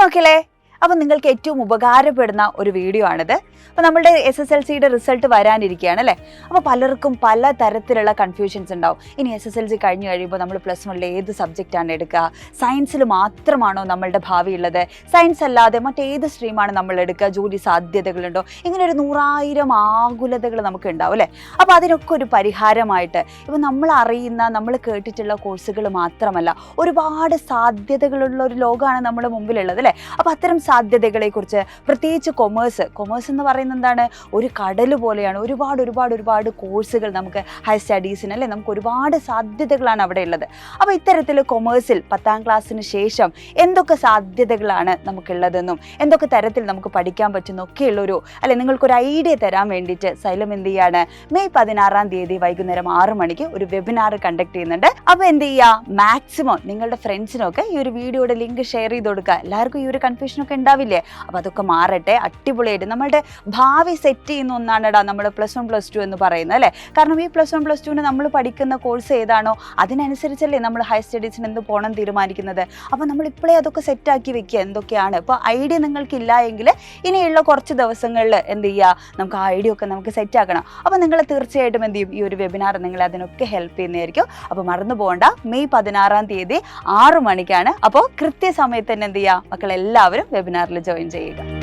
മക്കളെ, അപ്പം നിങ്ങൾക്ക് ഏറ്റവും ഉപകാരപ്പെടുന്ന ഒരു വീഡിയോ ആണിത്. അപ്പോൾ നമ്മളുടെ SSLCയുടെ റിസൾട്ട് വരാനിരിക്കുകയാണ് അല്ലേ. അപ്പോൾ പലർക്കും പല തരത്തിലുള്ള കൺഫ്യൂഷൻസ് ഉണ്ടാവും. ഇനി SSLC കഴിഞ്ഞ് കഴിയുമ്പോൾ നമ്മൾ +1 ഏത് സബ്ജക്റ്റാണ് എടുക്കുക, സയൻസിൽ മാത്രമാണോ നമ്മളുടെ ഭാവി ഉള്ളത്, സയൻസ് അല്ലാതെ മറ്റേത് സ്ട്രീമാണ് നമ്മൾ എടുക്കുക, ജോലി സാധ്യതകളുണ്ടോ, ഇങ്ങനെ ഒരു 100,000 ആകുലതകൾ നമുക്ക് ഉണ്ടാവും അല്ലേ. അപ്പോൾ അതിനൊക്കെ ഒരു പരിഹാരമായിട്ട് ഇപ്പോൾ നമ്മൾ അറിയുന്ന നമ്മൾ കേട്ടിട്ടുള്ള കോഴ്സുകൾ മാത്രമല്ല, ഒരുപാട് സാധ്യതകളുള്ള ഒരു ലോകമാണ് നമ്മുടെ മുമ്പിലുള്ളത് അല്ലേ. അപ്പോൾ അത്തരം സാധ്യതകളെക്കുറിച്ച് പ്രത്യേകിച്ച് കൊമേഴ്സ് എന്ന് പറയുന്നത് എന്താണ്, ഒരു കടൽ പോലെയാണ്. ഒരുപാട് കോഴ്സുകൾ നമുക്ക് ഹയർ സ്റ്റഡീസിന് അല്ലേ, നമുക്ക് ഒരുപാട് സാധ്യതകളാണ് അവിടെ ഉള്ളത്. അപ്പോൾ ഇത്തരത്തിൽ കൊമേഴ്സിൽ 10ാം ക്ലാസ്സിന് ശേഷം എന്തൊക്കെ സാധ്യതകളാണ് നമുക്കുള്ളതെന്നും എന്തൊക്കെ തരത്തിൽ നമുക്ക് പഠിക്കാൻ പറ്റുന്നൊക്കെയുള്ളൊരു അല്ലെ നിങ്ങൾക്കൊരു ഐഡിയ തരാൻ വേണ്ടിയിട്ട് സൈലം എന്ത് ചെയ്യാണ്, മെയ് 16-ാം തീയതി വൈകുന്നേരം 6 മണിക്ക് ഒരു വെബിനാർ കണ്ടക്ട് ചെയ്യുന്നുണ്ട്. അപ്പോൾ എന്ത് ചെയ്യുക, മാക്സിമം നിങ്ങളുടെ ഫ്രണ്ട്സിനൊക്കെ ഈ ഒരു വീഡിയോയുടെ ലിങ്ക് ഷെയർ ചെയ്ത് കൊടുക്കുക. എല്ലാവർക്കും ഈ ഒരു കൺഫ്യൂഷനൊക്കെ ഉണ്ടാവില്ലേ, അപ്പോൾ അതൊക്കെ മാറട്ടെ. അടിപൊളിയായിട്ട് നമ്മളുടെ ഭാവി സെറ്റ് ചെയ്യുന്ന ഒന്നാണെടാ നമ്മൾ +1 +2 എന്ന് പറയുന്നത് അല്ലേ. കാരണം ഈ +1 +2ന് നമ്മൾ പഠിക്കുന്ന കോഴ്സ് ഏതാണോ അതിനനുസരിച്ചല്ലേ നമ്മൾ ഹയർ സ്റ്റഡീസിന് എന്ത് പോകണം തീരുമാനിക്കുന്നത്. അപ്പോൾ നമ്മൾ ഇപ്പോഴേ അതൊക്കെ സെറ്റാക്കി വെക്കുക എന്തൊക്കെയാണ്. ഇപ്പോൾ ഐഡിയ നിങ്ങൾക്കില്ല എങ്കിൽ ഇനിയുള്ള കുറച്ച് ദിവസങ്ങളിൽ എന്ത് ചെയ്യുക, നമുക്ക് ആ ഐഡിയ ഒക്കെ നമുക്ക് സെറ്റാക്കണം. അപ്പോൾ നിങ്ങൾ തീർച്ചയായിട്ടും എന്ത് ചെയ്യും, ഈ ഒരു വെബിനാർ നിങ്ങൾ അതിനൊക്കെ ഹെൽപ്പ് ചെയ്യുന്നതായിരിക്കും. അപ്പോൾ മറന്നു പോകണ്ട, മെയ് 16-ാം തീയതി 6 മണിക്കാണ്. അപ്പോൾ കൃത്യസമയത്ത് തന്നെ എന്ത് ചെയ്യുക, മക്കളെല്ലാവരും വെബിനാറിൽ ജോയിൻ ചെയ്യുക.